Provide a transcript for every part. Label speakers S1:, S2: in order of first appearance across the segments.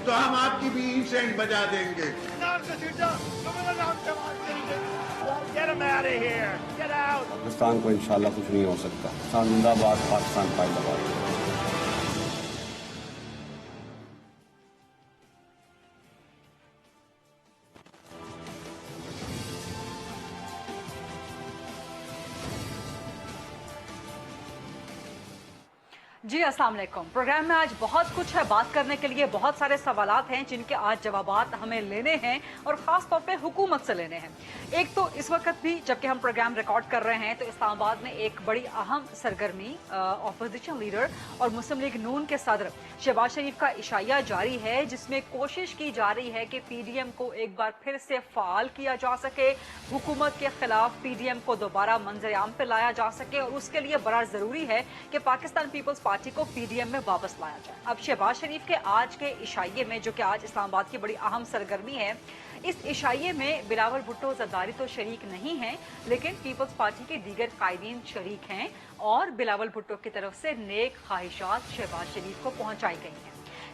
S1: तो हम आपकी भी इंसेंट बजा देंगे।
S2: पाकिस्तान को इंशाल्लाह कुछ नहीं हो सकता। पाकिस्तान जिंदाबाद, पाकिस्तान जिंदाबाद।
S3: जी अस्सलाम वालेकुम। प्रोग्राम में आज बहुत कुछ है बात करने के लिए, बहुत सारे सवालात हैं जिनके आज जवाबात हमें लेने हैं और ख़ास तौर पे हुकूमत से लेने हैं। एक तो इस वक्त भी जबकि हम प्रोग्राम रिकॉर्ड कर रहे हैं तो इस्लामाबाद में एक बड़ी अहम सरगर्मी अपोजिशन लीडर और मुस्लिम लीग नून के सदर शहबाज शरीफ का इशाया जारी है, जिसमें कोशिश की जा रही है कि पीडीएम को एक बार फिर से फ़ाल किया जा सके, हुकूमत के खिलाफ पीडीएम को दोबारा मंजर-ए-आम पे लाया जा सके और उसके लिए बड़ा ज़रूरी है कि पाकिस्तान पीपल्स पार्टी को पीडीएम में वापस लाया जाए। अब शहबाज शरीफ के आज के इशाये में, जो कि आज इस्लामाबाद की बड़ी अहम सरगर्मी है, इस इशाये में बिलावल भुट्टो ज़रदारी तो शरीक नहीं है, लेकिन पीपल्स पार्टी के दीगर कायदीन शरीक हैं और बिलावल भुट्टो की तरफ से नेक ख्वाहिशात शहबाज शरीफ को पहुंचाई गई हैं।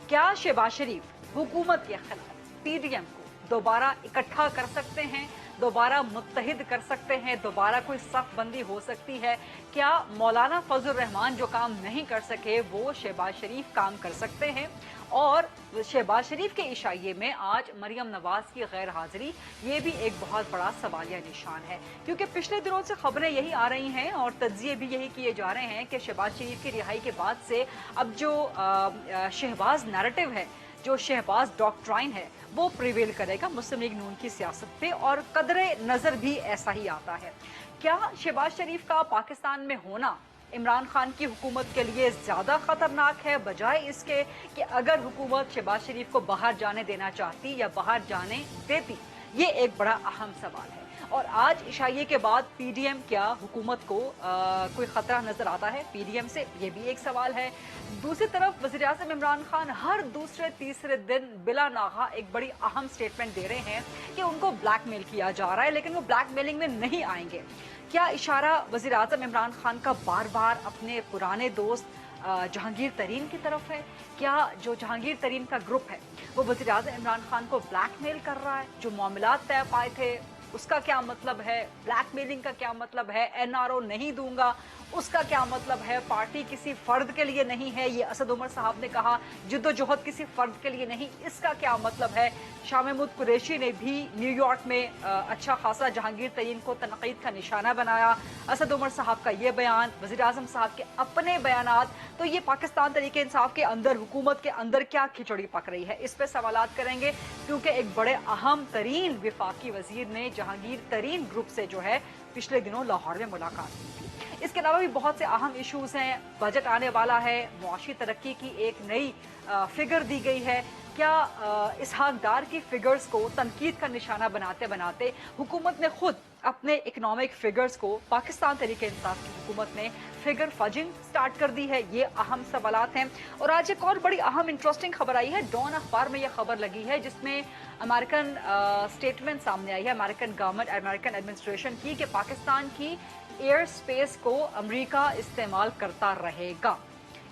S3: क्या शहबाज शरीफ हुकूमत के खिलाफ पीडीएम को दोबारा इकट्ठा कर सकते हैं, दोबारा मुत्तहिद कर सकते हैं, दोबारा कोई सफ बंदी हो सकती है? क्या मौलाना फजल रहमान जो काम नहीं कर सके वो शहबाज शरीफ काम कर सकते हैं? और शहबाज शरीफ के इशाये में आज मरियम नवाज की गैर हाजिरी, ये भी एक बहुत बड़ा सवालिया निशान है, क्योंकि पिछले दिनों से खबरें यही आ रही हैं और तज्जिए भी यही किए जा रहे हैं कि शहबाज शरीफ की रिहाई के बाद से अब जो शहबाज नैरेटिव है, जो शहबाज डॉक्ट्राइन है, वो प्रिवेल करेगा मुस्लिम लीग नून की सियासत पे और कदरे नजर भी ऐसा ही आता है। क्या शहबाज शरीफ का पाकिस्तान में होना इमरान खान की हुकूमत के लिए ज्यादा खतरनाक है बजाय इसके कि अगर हुकूमत शहबाज शरीफ को बाहर जाने देना चाहती या बाहर जाने देती? ये एक बड़ा अहम सवाल है। और आज इशाये के बाद पीडीएम क्या हुकूमत को कोई खतरा नजर आता है पीडीएम से? ये भी एक सवाल है। दूसरी तरफ वज़ीर-ए-आज़म इमरान खान हर दूसरे तीसरे दिन बिला नागा एक बड़ी अहम स्टेटमेंट दे रहे हैं कि उनको ब्लैकमेल किया जा रहा है, लेकिन वो ब्लैकमेलिंग में नहीं आएंगे। क्या इशारा वज़ीर-ए-आज़म इमरान खान का बार बार अपने पुराने दोस्त जहांगीर तरीन की तरफ है? क्या जो जहांगीर तरीन का ग्रुप है वो वज़ीर-ए-आज़म इमरान खान को ब्लैकमेल कर रहा है? जो मामलात तय पाए थे उसका क्या मतलब है? ब्लैकमेलिंग का क्या मतलब है? एनआरओ नहीं दूंगा उसका क्या मतलब है? पार्टी किसी फर्द के लिए नहीं है, ये असद उमर साहब ने कहा। जिद्दोजहद किसी फर्द के लिए नहीं, इसका क्या मतलब है? शाह महमूद कुरैशी ने भी न्यूयॉर्क में अच्छा खासा जहांगीर तरीन को तनकीद का निशाना बनाया। असद उमर साहब का ये बयान, वज़ीर-ए-आज़म साहब के अपने बयानात, तो ये पाकिस्तान तहरीक इंसाफ के अंदर, हुकूमत के अंदर क्या खिचड़ी पक रही है? इस पर सवालात करेंगे, क्योंकि एक बड़े अहम तरीन विफाकी वजीर ने जहांगीर तरीन ग्रुप से जो है पिछले दिनों लाहौर में मुलाकात की थी। इसके अलावा भी बहुत से अहम इशूज़ हैं। बजट आने वाला है, मुआशी तरक्की की एक नई फिगर दी गई है। क्या इसहाक डार की फिगर्स को तनकीद का निशाना बनाते बनाते हुकूमत ने खुद अपने इकनॉमिक फिगर्स को, पाकिस्तान तहरीक इंसाफ की हुकूमत ने फिगर फजिंग स्टार्ट कर दी है? ये अहम सवालात हैं। और आज एक और बड़ी अहम इंटरेस्टिंग खबर आई है, डॉन अखबार में यह खबर लगी है, जिसमें अमेरिकन स्टेटमेंट सामने आई है अमेरिकन गवर्नमेंट, अमेरिकन एडमिनिस्ट्रेशन की, कि पाकिस्तान की एयर स्पेस को अमेरिका इस्तेमाल करता रहेगा।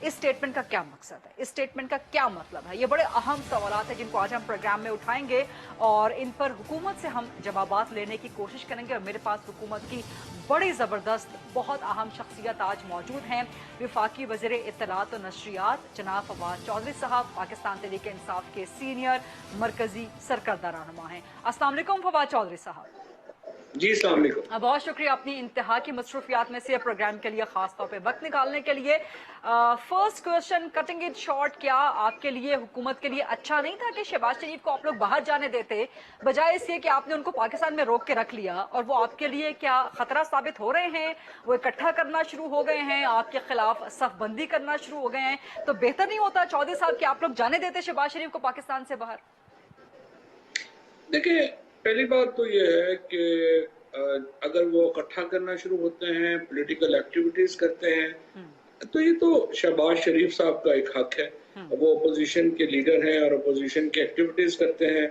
S3: इस स्टेटमेंट का क्या मकसद है? इस स्टेटमेंट का क्या मतलब है? ये बड़े अहम सवालात हैं जिनको आज हम प्रोग्राम में उठाएंगे और इन पर हुकूमत से हम जवाबात लेने की कोशिश करेंगे। और मेरे पास हुकूमत की बड़ी ज़बरदस्त बहुत अहम शख्सियत आज मौजूद हैं। वफाकी वज़ीर इत्तलात और नशरियात जनाब फवाद चौधरी साहब, पाकिस्तान तहरीक इंसाफ के सीनियर मरकजी सरकर्दा रहनुमा हैं। अस्सलाम वालेकुम फवाद चौधरी साहब।
S4: जी अस्सलाम वालेकुम।
S3: बहुत शुक्रिया अपनी इंतहा की मसरूफियात में से प्रोग्राम के लिए खास तौर पे वक्त निकालने के लिए। First question, cutting it short, क्या आपके लिए, हुकूमत के लिए अच्छा नहीं था कि शहबाज शरीफ को आप लोग बाहर जाने देते, बजाय इससे कि आपने उनको पाकिस्तान में रोक के रख लिया? और वो आपके लिए क्या खतरा साबित हो रहे हैं? वो इकट्ठा करना शुरू हो गए हैं, आपके खिलाफ सफबंदी करना शुरू हो गए हैं, तो बेहतर नहीं होता चौधरी साहब कि आप लोग जाने देते शहबाज शरीफ को पाकिस्तान से बाहर?
S4: देखिए, पहली बात तो ये है कि अगर वो इकट्ठा करना शुरू होते हैं, पॉलिटिकल एक्टिविटीज करते हैं, तो ये तो शहबाज शरीफ साहब का एक हक है। वो अपोजिशन के लीडर हैं और अपोजिशन की एक्टिविटीज करते हैं,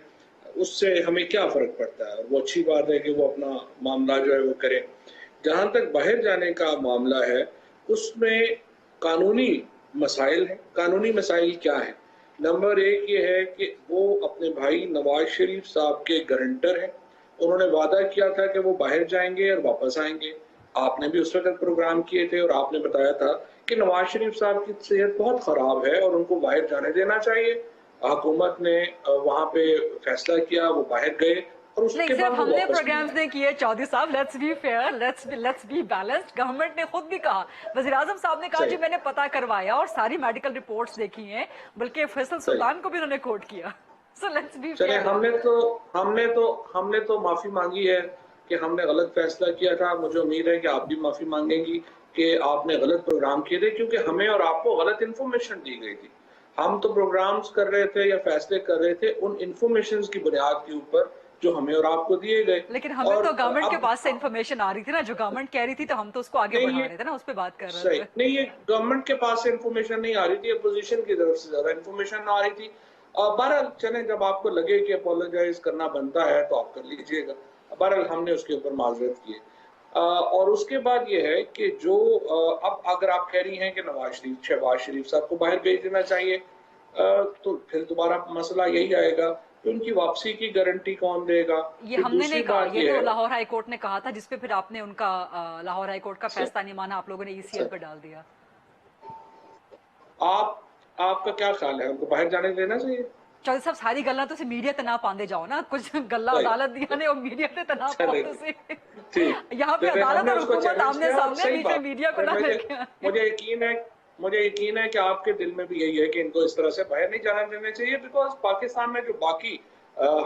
S4: उससे हमें क्या फर्क पड़ता है? वो अच्छी बात है कि वो अपना मामला जो है वो करें। जहां तक बाहर जाने का मामला है, उसमें कानूनी मसाइल हैं। कानूनी मसाइल क्या है? नंबर एक ये है कि वो अपने भाई नवाज शरीफ साहब के गारंटर हैं। उन्होंने वादा किया था कि वो बाहर जाएंगे और वापस आएंगे। आपने भी उस वक्त प्रोग्राम किए थे और आपने बताया था कि नवाज शरीफ साहब की सेहत बहुत खराब है और उनको बाहर जाने देना चाहिए। हुकूमत ने वहां पे फैसला किया, वो बाहर गए और
S3: नहीं,
S4: उसके
S3: सिर्फ
S4: बाद वो
S3: हमने
S4: वापस
S3: प्रोग्राम्स नहीं किए चौधरी साहब, let's be fair, let's be balanced. Government ने खुद भी कहा, वज़ीर आज़म साहब ने कहा
S4: सही।
S3: जी मैंने पता करवाया और सारी मेडिकल रिपोर्ट्स देखी हैं, बल्कि फैसल
S4: सही।
S3: सुल्तान को भी उन्होंने कोट किया। सो लेट्स बी
S4: चले,
S3: फेयर।
S4: हमने तो माफी मांगी है कि हमने गलत फैसला किया था। मुझे उम्मीद है कि आप भी माफी मांगेंगी कि आपने गलत प्रोग्राम किए थे, क्योंकि हमें और आपको गलत इन्फॉर्मेशन दी गई थी। हम तो प्रोग्राम्स कर रहे थे या फैसले कर रहे थे उन इन्फॉर्मेशन की बुनियाद के ऊपर जो हमें और आपको दिए गए।
S3: लेकिन हमें
S4: और
S3: तो गवर्नमेंट के
S4: अब
S3: पास से इन्फॉर्मेशन आ रही थी ना, जो गवर्नमेट कह रही थी, तो हम तो उसको आगे
S4: नहीं,
S3: बढ़ा
S4: ये
S3: रहे थे ना, उस पर बात कर
S4: सही
S3: रहे थे।
S4: नहीं, ये गवर्नमेंट के पास से इन्फॉर्मेशन नहीं आ रही थी, अपोजिशन की तरफ से ज्यादा इन्फॉर्मेशन आ रही थी। बहरहाल चलें, जब आपको लगे कि अपोलोजाइज करना बनता है तो आप कर लीजिएगा। बहरहाल हमने उसके ऊपर माजरत की है। और उसके बाद ये है कि जो अब अगर आप कह रही हैं कि शहबाज शरीफ साहब को बाहर भेज देना चाहिए, तो फिर दोबारा मसला यही आएगा कि उनकी वापसी की गारंटी कौन देगा।
S3: ये
S4: फिर
S3: हमने
S4: दूसरी
S3: नहीं कहा,
S4: बात
S3: ये
S4: ये
S3: तो
S4: है,
S3: लाहौर हाई कोर्ट ने कहा था, जिसपे फिर आपने उनका लाहौर हाई कोर्ट का फैसला नहीं माना, आप लोगों ने ईसीएल पे डाल दिया।
S4: आपका क्या ख्याल है, हमको बाहर जाने देना चाहिए?
S3: चौधरी साहब सारी गल्लां तुसी मीडिया ते ना पांदे जाओ ना, कुछ गल्लां
S4: सही।
S3: अदालत दियां ने और मीडिया ते तना पाओ
S4: चलेगा।
S3: तुसी।
S4: ठीक।
S3: यहाँ पे
S4: फिर
S3: अदालत
S4: हमने
S3: और
S4: उसको
S3: हुकूमत
S4: चैलेंज
S3: आमने
S4: किया,
S3: सामने,
S4: सही
S3: बीच में
S4: बात।
S3: मीडिया को
S4: फिर
S3: ना
S4: मुझे
S3: लेके आए।
S4: मुझे यकीन है कि आपके दिल में भी यही है कि इनको इस तरह से बाहर नहीं जाने देना चाहिए, बिकॉज पाकिस्तान में जो बाकी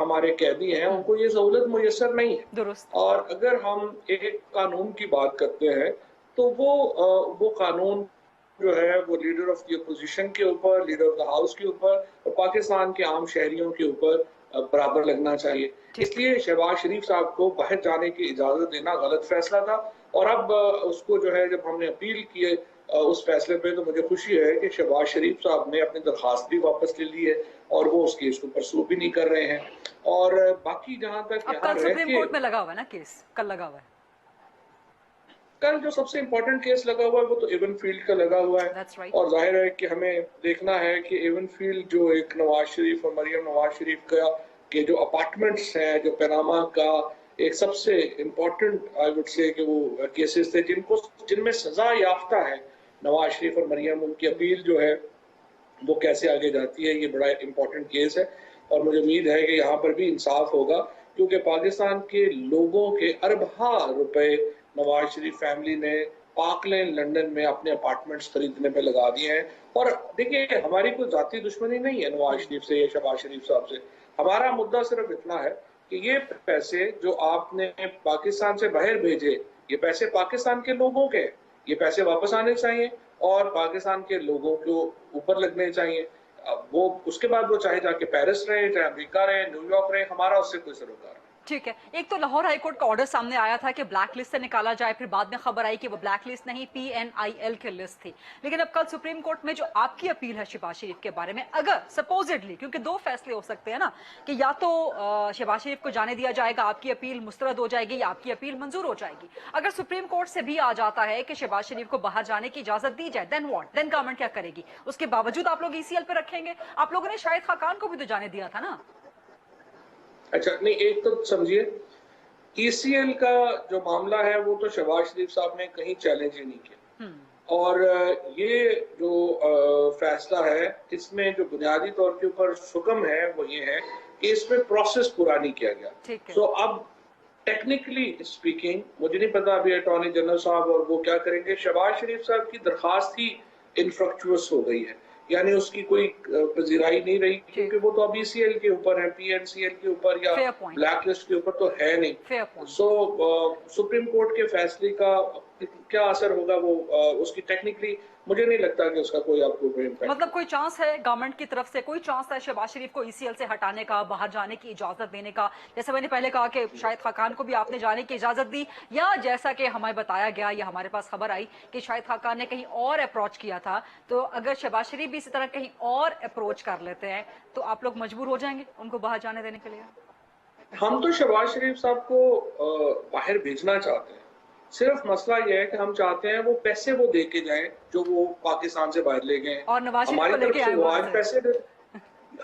S4: हमारे कैदी हैं उनको ये सहूलत मुयसर नहीं है।
S3: दुरुस्त।
S4: और अगर हम एक कानून की बात करते हैं तो वो कानून जो है वो लीडर ऑफ द अपोजिशन के ऊपर, लीडर ऑफ द हाउस के ऊपर और पाकिस्तान के आम शहरियों के ऊपर बराबर लगना चाहिए। इसलिए शहबाज शरीफ साहब को बाहर जाने की इजाजत देना गलत फैसला था। और अब उसको जो है, जब हमने अपील की उस फैसले पे, तो मुझे खुशी है कि शहबाज शरीफ साहब ने अपनी दरखास्त भी वापस ले ली है और वो उस केस को परसू भी नहीं कर रहे हैं। और बाकी जहां तक
S3: अब
S4: यहाँ
S3: कल
S4: रह
S3: सुप्रीम
S4: के
S3: कोर्ट में लगा हुआ है ना केस, कल लगा हुआ है।
S4: कल जो सबसे इम्पोर्टेंट केस लगा हुआ है वो तो एवन फील्ड का लगा हुआ है।
S3: That's right.
S4: और जाहिर है कि हमें देखना है कि एवन फील्ड जो एक नवाज शरीफ और मरियम नवाज शरीफ का के जो अपार्टमेंट्स हैं, जो पनामा का एक सबसे इम्पोर्टेंट आई वुड से कि वो केसेस थे जिनमें सजा याफ्ता है नवाज शरीफ और मरियम, उनकी अपील जो है वो कैसे आगे जाती है, ये बड़ा इम्पोर्टेंट केस है। और मुझे उम्मीद है कि यहाँ पर भी इंसाफ होगा, क्योंकि पाकिस्तान के लोगों के अरबा रुपए नवाज शरीफ फैमिली ने पार्क लेन लंदन में अपने अपार्टमेंट्स खरीदने पे लगा दिए हैं। और देखिए, हमारी कोई जाती दुश्मनी नहीं है नवाज शरीफ से या शहबाज शरीफ साहब से। हमारा मुद्दा सिर्फ इतना है कि ये पैसे जो आपने पाकिस्तान से बाहर भेजे, ये पैसे पाकिस्तान के लोगों के, ये पैसे वापस आने चाहिए और पाकिस्तान के लोगों को ऊपर लगने चाहिए। अब वो उसके बाद वो चाहे जाके पेरिस रहे, चाहे अमेरिका रहे, न्यूयॉर्क रहे, हमारा उससे कोई सरोकार नहीं।
S3: ठीक है, एक तो लाहौर हाई कोर्ट का ऑर्डर सामने आया था कि ब्लैक लिस्ट से निकाला जाए, फिर बाद में खबर आई कि वो ब्लैक लिस्ट नहीं PNIL की लिस्ट थी। लेकिन अब कल सुप्रीम कोर्ट में जो आपकी अपील है शहबाज शरीफ के बारे में, अगर सपोजिटली, क्योंकि दो फैसले हो सकते हैं ना, कि या तो शहबाज शरीफ को जाने दिया जाएगा, आपकी अपील मुस्तरद हो जाएगी, या आपकी अपील मंजूर हो जाएगी। अगर सुप्रीम कोर्ट से भी आ जाता है कि शहबाज शरीफ को बाहर जाने की इजाजत दी जाए, देन व्हाट? देन गवर्नमेंट क्या करेगी? उसके बावजूद आप लोग ECL पे रखेंगे? आप लोगों ने शाहिद खाकान को भी तो जाने दिया था ना।
S4: अच्छा, नहीं, एक तो समझिए, ECL का जो मामला है वो तो शहबाज शरीफ साहब ने कहीं चैलेंज ही नहीं किया। और ये जो फैसला है, इसमें जो बुनियादी तौर के ऊपर हुक्म है वो ये है कि इसमें प्रोसेस पूरा नहीं किया गया। सो अब टेक्निकली स्पीकिंग मुझे नहीं पता अभी अटॉर्नी जनरल साहब और वो क्या करेंगे। शहबाज शरीफ साहब की दरखास्त ही इनफ्रक्चुअस हो गई है, यानी उसकी कोई पजीराई नहीं रही, क्योंकि वो तो अब ECL के ऊपर है, PNCL के ऊपर या ब्लैक लिस्ट के ऊपर तो है नहीं। सो सुप्रीम कोर्ट के फैसले का क्या असर होगा वो उसकी टेक्निकली मुझे नहीं लगता कि उसका कोई आपको कोई इम्पैक्ट।
S3: मतलब कोई चांस है गवर्नमेंट की तरफ से, कोई चांस है शहबाज शरीफ को ECL से हटाने का, बाहर जाने की इजाजत देने का? जैसे मैंने पहले कहा कि शाहिद खाकान को भी आपने जाने की इजाजत दी, या जैसा कि हमें बताया गया या हमारे पास खबर आई कि शाहिद खाकान ने कहीं और अप्रोच किया था, तो अगर शहबाज शरीफ भी इसी तरह कहीं और अप्रोच कर लेते हैं तो आप लोग मजबूर हो जाएंगे उनको बाहर जाने देने के लिए?
S4: हम तो शहबाज शरीफ साहब को बाहर भेजना चाहते हैं, सिर्फ मसला ये है कि हम चाहते हैं वो पैसे वो दे के जाएं जो वो पाकिस्तान से बाहर ले गए।
S3: और नवाज शरीफ
S4: हमारी
S3: को
S4: तरफ
S3: लेके
S4: से
S3: आए
S4: वो
S3: वहां
S4: आज
S3: से।
S4: पैसे दे,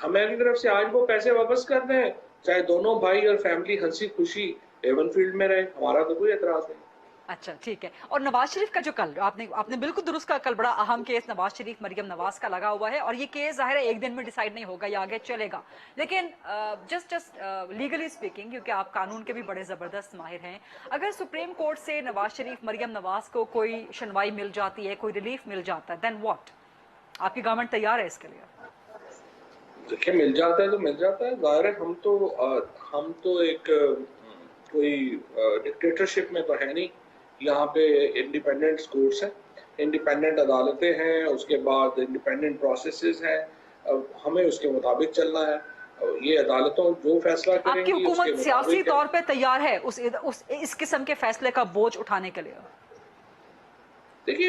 S4: हमारी तरफ से आज वो पैसे वापस कर दें, चाहे दोनों भाई और फैमिली हंसी खुशी एवन फील्ड में रहे, हमारा तो कोई एतराज नहीं।
S3: अच्छा ठीक है। और नवाज शरीफ का जो कल आपने बिल्कुल दुरुस्त का, कल बड़ा अहम केस नवाज शरीफ मरियम नवाज का लगा हुआ है और ये केस जाहिर है एक दिन में डिसाइड नहीं होगा, ये आगे चलेगा, लेकिन जस्ट लीगली स्पीकिंग, क्योंकि आप कानून के भी बड़े जबरदस्त माहिर हैं, अगर सुप्रीम कोर्ट से नवाज शरीफ मरियम नवाज को कोई सुनवाई मिल जाती है, कोई रिलीफ मिल जाता है, देन व्हाट? आपकी गवर्नमेंट तैयार है इसके लिए?
S4: देखिए मिल जाता है तो मिल जाता है, जाहिर है हम तो एक कोई डिक्टेटरशिप में तो है नहीं, यहाँ पे इंडिपेंडेंट कोर्ट्स हैं, इंडिपेंडेंट अदालतें हैं, उसके बाद इंडिपेंडेंट प्रोसेसेस हैं, हमें उसके मुताबिक चलना है। ये अदालतों जो फैसला करेंगी
S3: आपकी हुकूमत
S4: उसके
S3: सियासी
S4: मुताबिक
S3: तौर पे तैयार है इस किस्म के फैसले का बोझ उठाने के लिए?
S4: देखिए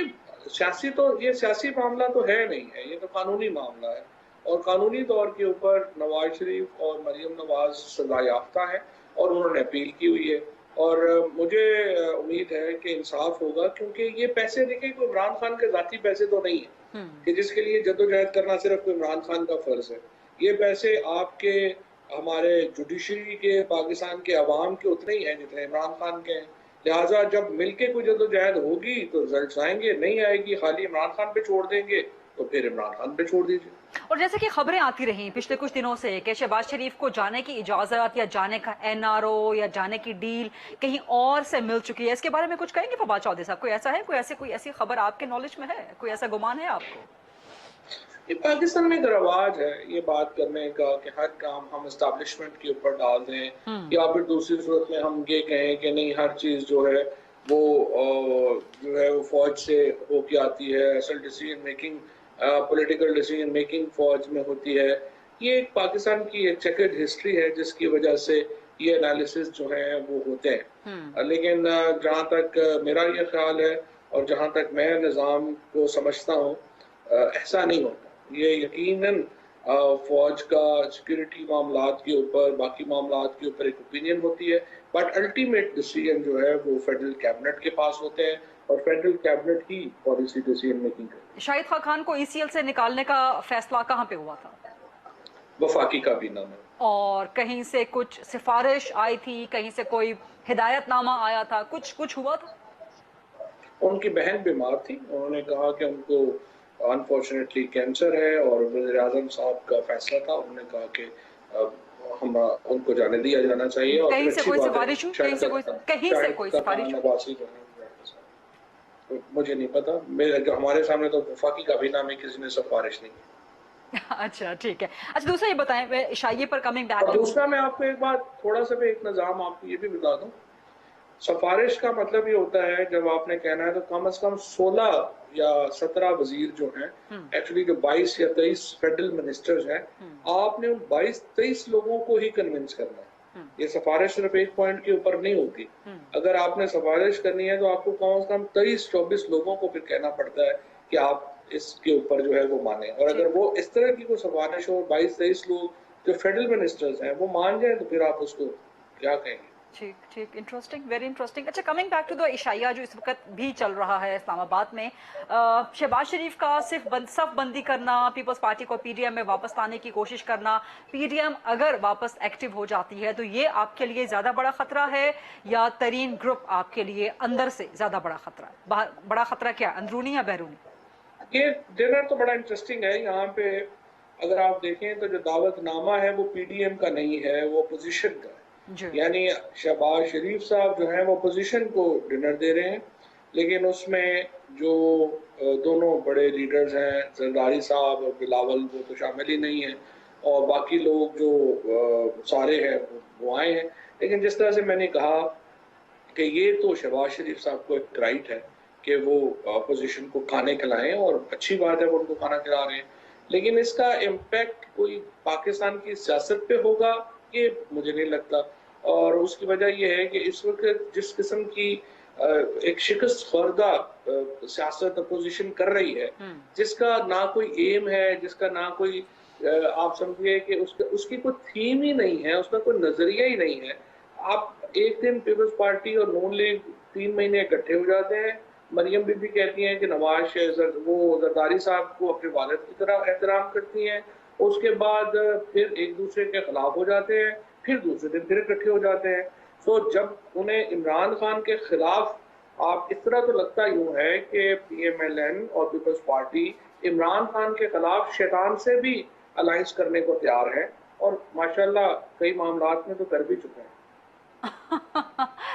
S4: ये सियासी मामला तो है नहीं है, ये तो कानूनी मामला है, और कानूनी तौर के ऊपर नवाज शरीफ और मरियम नवाज सजा याफ्ता है और उन्होंने अपील की हुई है, और मुझे उम्मीद है कि इंसाफ होगा, क्योंकि ये पैसे देखिए कोई इमरान खान के जाती पैसे तो नहीं है कि जिसके लिए जद्दोजहद करना सिर्फ इमरान खान का फर्ज है। ये पैसे आपके हमारे जुडिशरी के, पाकिस्तान के अवाम के उतने ही हैं जितने इमरान खान के हैं, लिहाजा जब मिलके कोई जद्दोजहद होगी तो रिजल्ट आएंगे, नहीं आएगी खाली इमरान खान पे छोड़ देंगे तो फिर इमरान खान पे छोड़ दीजिए।
S3: और जैसे कि खबरें आती रही पिछले कुछ दिनों से कि शहबाज शरीफ को जाने की इजाजत या जाने का एनआरओ या जाने की डील कहीं और से मिल चुकी है, इसके बारे में कुछ कहेंगे फवाद चौधरी साहब? कोई ऐसा है, कोई ऐसी खबर आपके नॉलेज में है, कोई ऐसा गुमान है आपको?
S4: ये पाकिस्तान में एक रवाज है ये बात करने का कि हर काम हम एस्टैब्लिशमेंट के ऊपर डाल दें, या फिर दूसरी सूरत में हम ये कहें कि नहीं हर चीज जो है वो फौज से होके आती है, असल decision making, political decision making फौज में होती है। ये एक पाकिस्तान की एक चेकर्ड हिस्ट्री है जिसकी वजह से ये एनालिसिस जो है वो होते हैं, लेकिन जहाँ तक मेरा ये ख्याल है और जहाँ तक मैं निज़ाम को समझता हूँ, ऐसा नहीं होता। ये यकीनन फौज का सिक्योरिटी मामलात के ऊपर, बाकी मामलात के ऊपर एक ओपिनियन होती है, बट अल्टीमेट डिसीजन जो है वो फेडरल कैबिनेट के पास होते हैं और फेडरल कैबिनेट ही पॉलिसी डिसीजन मेकिंग करती है।
S3: शाहिद खान को ईसीएल से निकालने का फैसला कहाँ पे हुआ था?
S4: वफाकी काबीना में।
S3: और कहीं से कुछ सिफारिश आई थी, कहीं से कोई हिदायतनामा आया था, कुछ हुआ था?
S4: उनकी बहन बीमार थी, उन्होंने कहा कि उनको अनफॉर्चुनेटली कैंसर है और वज़ीर-ए-आज़म साहब का फैसला था, उन्होंने कहा कि हम उनको जाने दिया जाना चाहिए। और
S3: कहीं से कोई सिफारिश हुई? कहीं से कोई सिफारिश हुई?
S4: मुझे नहीं पता, हमारे सामने तो वफाकी काबीना में किसी ने सिफारिश नहीं की।
S3: अच्छा ठीक है। अच्छा दूसरा ये बताएं, इशाइये पर कमिंग बैक।
S4: दूसरा मैं आपको एक बात थोड़ा सा एक निज़ाम आपको ये भी बता दूं, सिफारिश का मतलब ये होता है जब आपने कहना है तो कम से कम 16 या 17 वजीर जो हैं, एक्चुअली जो 22 या 23 फेडरल मिनिस्टर्स हैं, आपने उन 22-23 लोगों को ही कन्विंस करना है। ये सिफारिश सिर्फ एक पॉइंट के ऊपर नहीं होती, अगर आपने सिफारिश करनी है तो आपको कम से कम 23-24 लोगों को फिर कहना पड़ता है कि आप इसके ऊपर जो है वो माने, और अगर वो इस तरह की कोई सिफारिश हो 22-23 लोग जो फेडरल मिनिस्टर्स हैं वो मान जाए तो फिर आप उसको क्या कहेंगे।
S3: ठीक, इंटरेस्टिंग, वेरी इंटरेस्टिंग। अच्छा कमिंग बैक टू द इशाइया जो इस वक्त भी चल रहा है इस्लामाबाद में, शहबाज शरीफ का सिर्फ सफ बंदी करना, पीपल्स पार्टी को पीडीएम में वापस लाने की कोशिश करना, पीडीएम अगर वापस एक्टिव हो जाती है तो ये आपके लिए ज्यादा बड़ा खतरा है या तरीन ग्रुप आपके लिए अंदर से ज्यादा बड़ा खतरा है? बड़ा खतरा क्या, अंदरूनी या बैरूनी?
S4: ये डिनर तो बड़ा इंटरेस्टिंग है। यहाँ पे अगर आप देखें तो जो दावतनामा है वो पीडीएम का नहीं है, वो अपोजिशन का है। यानी शहबाज शरीफ साहब जो है वो अपोजिशन को डिनर दे रहे हैं, लेकिन उसमें जो दोनों बड़े लीडर्स हैं जरदारी साहब और बिलावल वो तो शामिल ही नहीं है, और बाकी लोग जो सारे हैं वो आए हैं। लेकिन जिस तरह से मैंने कहा कि ये तो शहबाज शरीफ साहब को एक राइट है कि वो अपोजिशन को खाने खिलाएं, और अच्छी बात है वो उनको खाना खिला रहे हैं, लेकिन इसका इम्पैक्ट कोई पाकिस्तान की सियासत पे होगा ये मुझे नहीं लगता। और उसकी वजह यह है कि इस वक्त जिस किस्म की एक शिकस्त खुर्दा सियासत अपोजिशन कर रही है, जिसका ना कोई एम है, जिसका ना कोई आप समझिए कि उसकी कोई थीम ही नहीं है, उसका कोई नजरिया ही नहीं है। आप एक दिन पीपल्स पार्टी और नून लीग 3 महीने इकट्ठे हो जाते हैं, मरियम बीबी कहती हैं कि नवाज वो जरदारी साहब को अपने वालिद की तरह एहतराम करती हैं, اس کے بعد پھر ایک دوسرے کے خلاف ہو جاتے ہیں، پھر دوسرے دن پھر اکٹھے ہو جاتے ہیں. سو جب انہیں عمران خان کے خلاف آپ اس طرح تو لگتا یوں ہے کہ پی ایم ایل این اور پیپلز پارٹی عمران خان کے خلاف شیطان سے بھی الائنس کرنے کو تیار ہے، اور ماشاءاللہ کئی معاملات میں تو کر بھی چکے ہیں.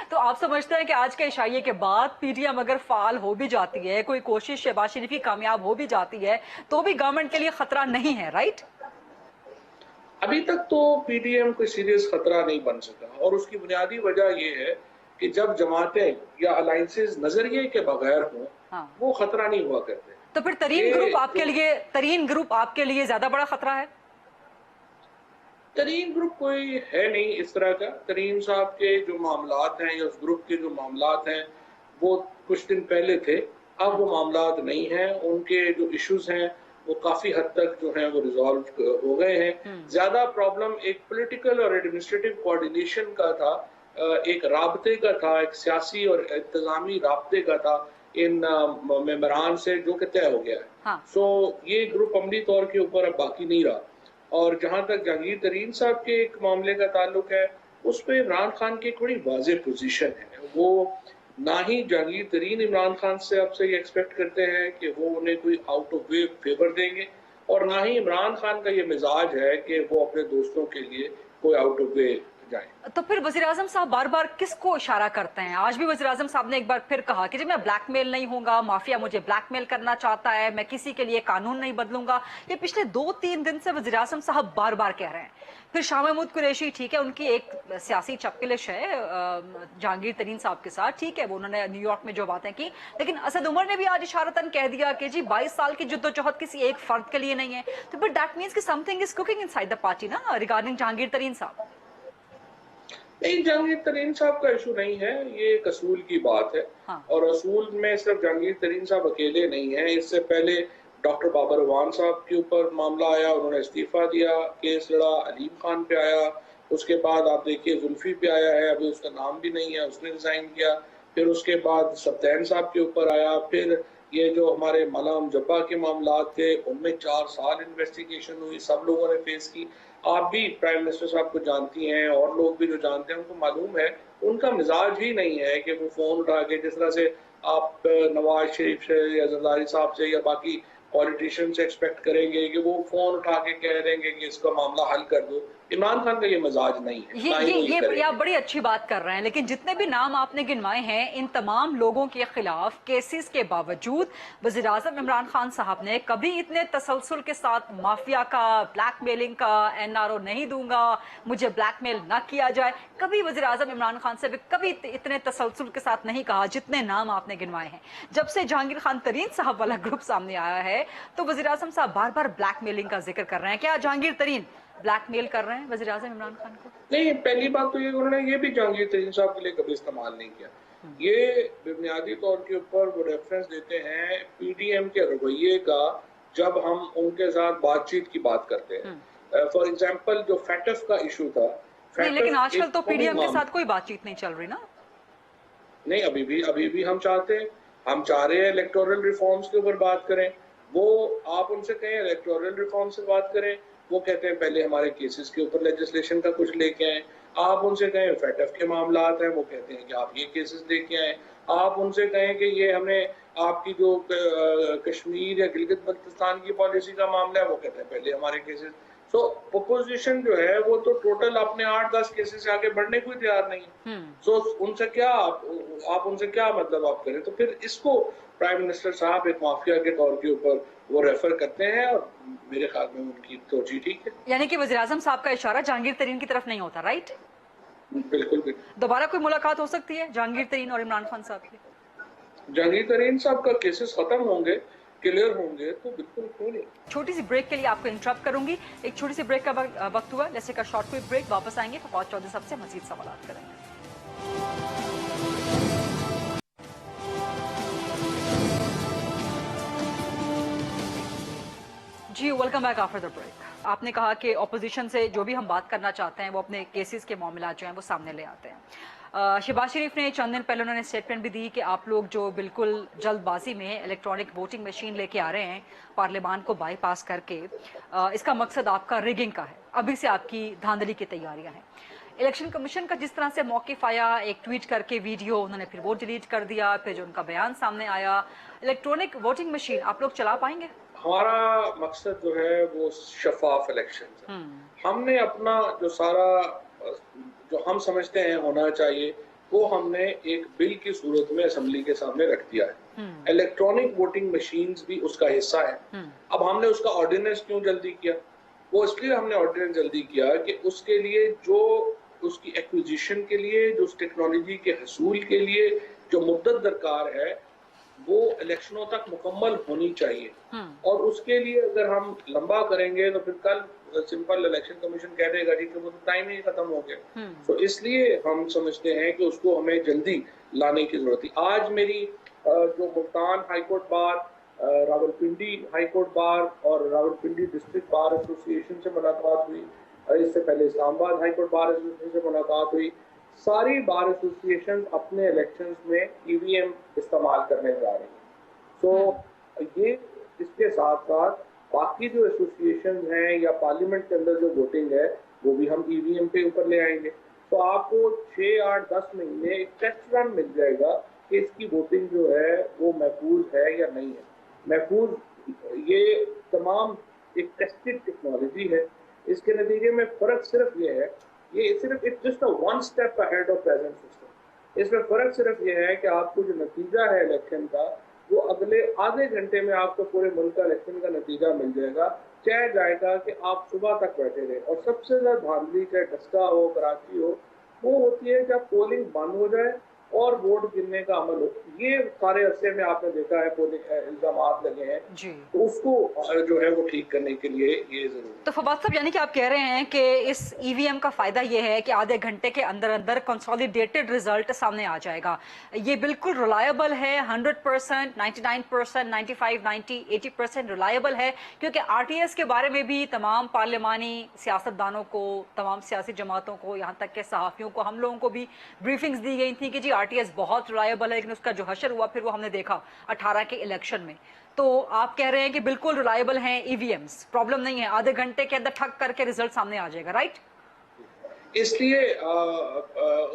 S3: تو آپ سمجھتے ہیں کہ آج کے عشائیے کے بعد پی ٹی ایم اگر فعال ہو بھی جاتی ہے، کوئی کوشش شہباز شریف کی کامیاب ہو بھی جاتی ہے، تو بھی گورنمنٹ کے لیے خطرہ نہیں ہے، رائٹ؟
S4: ابھی تک تو پی ڈی ایم کوئی سیریس خطرہ نہیں بن سکا، اور اس کی بنیادی وجہ یہ ہے کہ جب جماعتیں یا الائنسز نظریے کے بغیر ہوں
S3: ہاں.
S4: وہ خطرہ نہیں ہوا کرتے.
S3: تو پھر ترین گروپ آپ کے لیے زیادہ بڑا خطرہ ہے؟
S4: ترین گروپ کوئی ہے نہیں اس طرح کا. ترین صاحب کے جو معاملات ہیں یا اس گروپ کے جو معاملات ہیں وہ کچھ دن پہلے تھے، اب وہ معاملات نہیں ہیں. ان کے جو ایشوز ہیں وہ کافی حد تک جو ہیں وہ ریزالو ہو گئے ہیں. زیادہ پرابلم ایک پولیٹیکل اور ایڈمنسٹریٹو کوارڈینیشن کا تھا، ایک رابطے کا تھا، ایک سیاسی اور انتظامی رابطے کا تھا ان ممبران سے، جو کہ طے ہو گیا ہے. سو یہ گروپ عملی طور کے اوپر اب باقی نہیں رہا. اور جہاں تک جہانگیر ترین صاحب کے ایک معاملے کا تعلق ہے، اس پہ عمران خان کی ایک بڑی واضح پوزیشن ہے. وہ نہ ہی جہانگیر ترین عمران خان سے اب سے یہ ایکسپیکٹ کرتے ہیں کہ وہ انہیں کوئی آؤٹ آف وے فیور دیں گے، اور نہ ہی عمران خان کا یہ مزاج ہے کہ وہ اپنے دوستوں کے لیے کوئی آؤٹ آف وے جائیں.
S3: تو پھر وزیراعظم صاحب بار بار کس کو اشارہ کرتے ہیں؟ آج بھی وزیراعظم صاحب نے ایک بار پھر کہا کہ جی میں بلیک میل نہیں ہوں گا، مافیا مجھے بلیک میل کرنا چاہتا ہے، میں کسی کے لیے قانون نہیں بدلوں گا. یہ پچھلے 2-3 دن سے وزیراعظم صاحب بار بار کہہ رہے ہیں. پھر شاہ محمود قریشی، ٹھیک ہے ان کی ایک سیاسی چپکلش ہے جہانگیر ترین صاحب کے ساتھ، ٹھیک ہے وہ انہوں نے نیو یارک میں جو باتیں کی، لیکن اسد عمر نے بھی آج اشارتاً کہہ دیا کہ جی 22 سال کی جدوجہد کسی ایک فرد کے لیے نہیں ہے. تو بٹ دیٹ مینس کہ some thing is cooking in side the party نا ریگارڈنگ جہانگیر ترین صاحب.
S4: نہیں، جہانگیر ترین صاحب کا ایشو نہیں ہے، یہ ایک اصول کی بات ہے. اور اصول میں صرف جہانگیر ترین صاحب اکیلے نہیں ہیں. اس سے پہلے ڈاکٹر بابر اعوان صاحب کے اوپر معاملہ آیا، انہوں نے استعفیٰ دیا، کیس لڑا، علیم خان پہ آیا. اس کے بعد آپ دیکھیے زلفی پہ آیا ہے، ابھی اس کا نام بھی نہیں ہے، اس نے ریزائن کیا. پھر اس کے بعد سبطین صاحب کے اوپر آیا. پھر یہ جو ہمارے مولانا جبا کے معاملات تھے ان میں 4 سال انویسٹیگیشن ہوئی، سب لوگوں نے فیس کی. آپ بھی پرائم منسٹر صاحب کو جانتی ہیں، اور لوگ بھی جو جانتے ہیں ان کو معلوم ہے ان کا مزاج ہی نہیں ہے کہ وہ فون اٹھا کے جس طرح سے آپ نواز شریف سے یا زرداری صاحب سے یا باقی پولیٹیشین سے ایکسپیکٹ کریں گے کہ وہ فون اٹھا کے کہہ دیں گے کہ اس کا معاملہ حل کر دو. عمران خان کا یہ مزاج نہیں ہے.
S3: یہ آپ بڑی اچھی بات کر رہے ہیں، لیکن جتنے بھی نام آپ نے گنوائے ہیں ان تمام لوگوں کے خلاف کیسز کے باوجود وزیراعظم عمران خان صاحب نے کبھی اتنے تسلسل کے ساتھ مافیا کا، بلیک میلنگ کا، NRO نہیں دوں گا، مجھے بلیک میل نہ کیا جائے، کبھی وزیراعظم عمران خان سے کبھی اتنے تسلسل کے ساتھ نہیں کہا جتنے نام آپ نے گنوائے ہیں. جب سے جہانگیر خان ترین صاحب والا گروپ سامنے آیا ہے تو وزیراعظم صاحب بار بار بلیک میلنگ کا ذکر کر رہے ہیں. کیا جہانگیر ترین بلیک میل کر رہے ہیں وزیراعظم عمران خان کو؟
S4: نہیں، پہلی بات تو یہ انہوں نے یہ بھی جہانگیر ترین صاحب کے لیے کبھی استعمال نہیں کیا. یہ بنیادی طور کے اوپر وہ ریفرنس دیتے ہیں پی ڈی ایم کے رویے کا جب ہم ان کے ساتھ بات چیت کی بات کرتے ہیں. فار ایگزامپل جو فیٹف کا ایشو تھا،
S3: لیکن آج کل تو پی ڈی ایم کے ساتھ کوئی بات چیت نہیں چل رہی نا.
S4: نہیں، ابھی بھی ہم چاہ رہے ہیں الیکٹورل ریفارمز کے اوپر بات کریں. وہ آپ ان سے کہیں الیکٹورل ریفارم سے بات کریں، وہ کہتے ہیں پہلے ہمارے کیسز کے اوپر لیجسلیشن کا کچھ لے کے آئیں. آپ ان سے کہیں فیٹف کے معاملات ہیں، وہ کہتے ہیں کہ آپ یہ کیسز لے کے آئیں. آپ ان سے کہیں کہ یہ ہمیں آپ کی جو کشمیر یا گلگت بلتستان کی پالیسی کا معاملہ ہے، وہ کہتے ہیں پہلے ہمارے کیسز. سو اپوزیشن جو ہے وہ تو ٹوٹل اپنے 8-10 کیسز سے آگے بڑھنے کو تیار نہیں. سو ان سے کیا آپ ان سے کیا مطلب آپ کریں. تو پھر اس کو پرائم منسٹر صاحب ایک مافیا کے طور کے اوپر وہ ریفر کرتے ہیں، اور میرے خیال میں ان کی توجہ ٹھیک ہے.
S3: یعنی کہ وزیراعظم صاحب کا اشارہ جہانگیر ترین کی طرف نہیں ہوتا، رائٹ؟
S4: بالکل.
S3: دوبارہ کوئی ملاقات ہو سکتی ہے جہانگیر ترین اور عمران خان صاحب کی؟
S4: جہانگیر ترین صاحب کا کیسز ختم ہوں گے، کلیئر ہوں گے تو بالکل کیوں نہیں.
S3: چھوٹی سی بریک کے لیے آپ کو انٹرپٹ کروں گی. ایک چھوٹی سی بریک کا وقت ہوا، جیسے کا شارٹ کوئی بریک. واپس آئیں گے فواد چودھری صاحب سے مزید سوالات کریں گے. جی welcome back after the break. آپ نے کہا کہ اپوزیشن سے جو بھی ہم بات کرنا چاہتے ہیں وہ اپنے کیسز کے معاملات جو ہیں وہ سامنے لے آتے ہیں. शहबाज शरीफ ने चंद दिन पहले उन्होंने स्टेटमेंट भी दी कि आप लोग जो बिल्कुल जल्दबाजी में इलेक्ट्रॉनिक वोटिंग मशीन लेके आ रहे हैं पार्लियामान को बाईपास करके, इसका मकसद आपका रिगिंग का है, अभी से आपकी धांधली की तैयारियां हैं। इलेक्शन कमीशन का जिस तरह से मौक़िफ़ आया, एक ट्वीट करके वीडियो, उन्होंने फिर वो डिलीट कर दिया, फिर जो उनका बयान सामने आया, इलेक्ट्रॉनिक वोटिंग मशीन आप लोग चला पाएंगे?
S4: हमारा मकसद जो है वो शफाफ इलेक्शन है। हमने अपना जो सारा जो हम समझते हैं होना चाहिए वो हमने एक बिल की सूरत में असेंबली के सामने रख दिया है। इलेक्ट्रॉनिक वोटिंग मशीन्स भी उसका हिस्सा है। अब हमने उसका ऑर्डिनेंस क्यों जल्दी किया? वो इसलिए हमने ऑर्डिनेंस जल्दी किया कि उसके लिए जो उसकी एक्विजिशन के लिए, जो उस टेक्नोलॉजी के हसूल के लिए जो मुद्दत दरकार है वो इलेक्शनों तक मुकम्मल होनी चाहिए। और उसके लिए अगर हम लंबा करेंगे तो फिर कल सिंपल इलेक्शन कमीशन कह देगा जी कि वो तो टाइम ही खत्म हो गया। तो इसलिए हम समझते हैं कि उसको हमें जल्दी लाने की जरूरत है। आज मेरी जो Multan high court bar, Rawalpindi high court bar और रावलपिंडी डिस्ट्रिक्ट बार एसोसिएशन से मुलाकात हुई, इससे पहले Islamabad high court bar association से मुलाकात हुई। सारी बार एसोसिएशन अपने इलेक्शंस में ईवीएम इस्तेमाल करने जा रही हैं। तो ये इसके साथ साथ बाकी जो एसोसिएशन हैं या पार्लियामेंट के अंदर जो वोटिंग है वो भी हम ईवीएम पे ऊपर ले आएंगे। तो आपको 6, 8, 10 महीने एक टेस्ट रन मिल जाएगा कि इसकी वोटिंग जो है वो महफूज है या नहीं है। महफूज ये तमाम एक टेस्टेड टेक्नोलॉजी है। इसके नतीजे में फर्क सिर्फ ये है, ये सिर्फ it's just a one step ahead of present system. इसमें फर्क सिर्फ ये है कि आपको जो नतीजा है इलेक्शन का वो अगले आधे घंटे में आपको पूरे मुल्क का इलेक्शन का नतीजा मिल जाएगा। चाहे जाएगा कि आप सुबह तक बैठे रहे। और सबसे ज्यादा धांधली चाहे डस्का हो, कराची हो, वो होती है जब पोलिंग बंद हो जाए और वोट गिनने का अमल हो। ये सारे अरसे में आपने देखा है इल्जामात लगे हैं जी। तो उसको जो है वो ठीक करने के लिए ये जरूरी।
S3: तो फवाद साहब, यानी कि आप कह रहे हैं कि इस ईवीएम का फायदा ये है कि आधे घंटे के अंदर अंदर कंसोलिडेटेड रिजल्ट सामने आ जाएगा। ये बिल्कुल रिलायबल है, 100%, 99%, 95, 90, 80% रिलायबल है, क्योंकि आरटीएस के बारे में भी तमाम पार्लियामानी सियासतदानों को, तमाम सियासी जमातों को, यहाँ तक के सहाफ़ियों को, हम लोगों को भी ब्रीफिंग्स दी गई थी कि जी आरटीएस बहुत रिलायबल है, लेकिन उसका जो हशर हुआ फिर वो हमने देखा 18 के इलेक्शन में। तो आप कह रहे हैं कि बिल्कुल रिलायबल हैं ईवीएम्स, प्रॉब्लम नहीं है, आधे घंटे के अंदर ठक करके रिजल्ट सामने आ जाएगा, राइट?
S4: इसलिए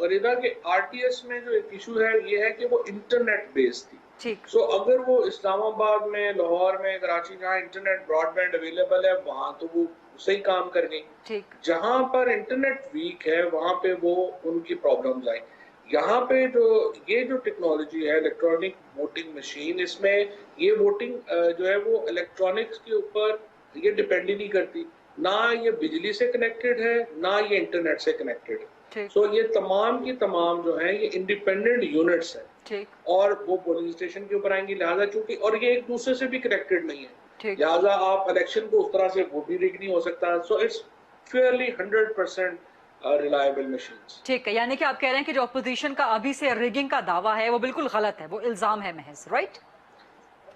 S4: गरीदा के आरटीएस में जो एक इशू है ये है कि वो इंटरनेट बेस्ड थी।
S3: ठीक।
S4: सो अगर वो इस्लामाबाद में, लाहौर में, कराची जहाँ इंटरनेट ब्रॉडबैंड अवेलेबल है वहां तो वो सही काम कर गई।
S3: ठीक।
S4: जहां पर इंटरनेट वीक है वहां पे वो उनकी प्रॉब्लम्स आई। यहाँ पे ये जो टेक्नोलॉजी है इलेक्ट्रॉनिक वोटिंग मशीन, इसमें ये वोटिंग जो है वो इलेक्ट्रॉनिक्स के ऊपर ये डिपेंड ही नहीं करती। ना ये बिजली से कनेक्टेड है ना ये इंटरनेट से कनेक्टेड है। सो ये तमाम की तमाम जो है ये इंडिपेंडेंट यूनिट्स है और वो पोलिंग स्टेशन के ऊपर आएंगी। लिहाजा चूंकि और ये एक दूसरे से भी कनेक्टेड नहीं है, लिहाजा आप इलेक्शन को उस तरह से वो भी रिग नहीं हो सकता। So it's Fairlie 100% reliable machines.
S3: ठीक है, यानी कि आप कह रहे हैं कि जो अपोजिशन का अभी से रिगिंग का दावा है वो बिल्कुल गलत है, वो इल्जाम है महज, राइट?